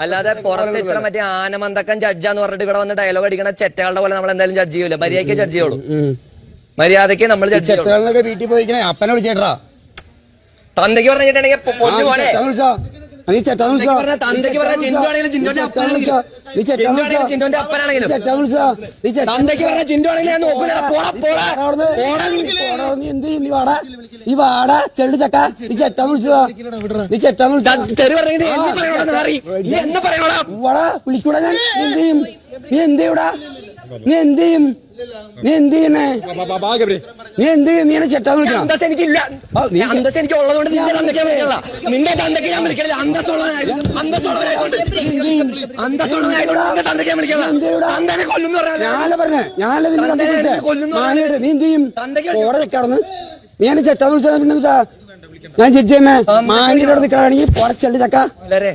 അല്ലാതെ പുറത്ത് ഇത്ര മറ്റേ ആനമന്തക്കൻ ജഡ്ജാന്ന് പറഞ്ഞിട്ട് ഇവിടെ വന്ന് ഡയലോഗ് അടിക്കണ ചെറ്റകളുടെ പോലെ നമ്മൾ എന്തായാലും ജഡ്ജ് ചെയ്യൂല. മര്യാദയ്ക്ക് ജഡ്ജ് ചെയ്യുള്ളൂ. മര്യാദയ്ക്ക് നമ്മൾ ജഡ്ജ് ചെറ്റകളൊക്കെ വീട്ടിൽ പോയിക്കണേ അപ്പനെ വിളിച്ചേട്ടാ. തന്തയ്ക്ക് പറഞ്ഞിട്ടുണ്ടെങ്കിൽ പൊന്നു പോലെ നീ ചെറ്റാന്ന് വിളിച്ചാ. തന്തയ്ക്ക് പറഞ്ഞ ചിന്തയാണെങ്കിലും ചിന്തോന്റെ അപ്പനാണെങ്കിലും ചിന്തോന്റെ അപ്പനാണെങ്കിലും തന്തയ്ക്ക് പറഞ്ഞ ചിന്തയാണെങ്കിലും ഞാൻ നോക്കൂല. നീ വാടാ, നീ വാടാ ചെള്ളു ചക്ക. നീ ചെറ്റാന്ന് വിളിച്ചതാ. നീ ചെറ്റാന്ന് വിളിച്ചാ. എന്ന് പറയണോടാ വാടാ വിളിക്കൂടാ. ഞാൻ എന്ത് ചെയ്യും? നീ എന്ത് ചെയ്യൂടാ? നീ എന്ത് ചെയ്യും? നീ എന്ത് ചെയ്യുന്നേ? നീ എന്ത് ചെയ്യും? നീ എന്നെ ചെറ്റാന്ന് വിളിക്കണം. അന്തസ് എനിക്കില്ല. അന്തസ് എനിക്ക് ഉള്ളതുകൊണ്ട് നിന്റെ തന്തയ്ക്ക് വിളിക്കണില്ല. നിന്റെ തന്തയ്ക്ക് ഞാൻ വിളിക്കണില്ല. അന്തസ്സുള്ളവനായതുകൊണ്ട് തന്തയ്ക്ക് വിളിക്കണം. തന്തനെ കൊല്ലുന്നു പറഞ്ഞേ. ഞാനല്ലേ നിന്റെ തന്തയ്ക്ക് വിളിച്ചേ? മാനിയുടെ നീ എന്ത് ചെയ്യും? ഓടെ നിൽക്കാണെന്ന് നീ എന്നെ ചെറ്റാന്ന് വിളിച്ചാ. പിന്നെ ഞാൻ ജഡ്ജ് ചെയ്യുന്നേ. മാനിയുടെ നിൽക്കുകയാണെങ്കിൽ പോടെ ചെള്ളു ചക്ക. വളരെ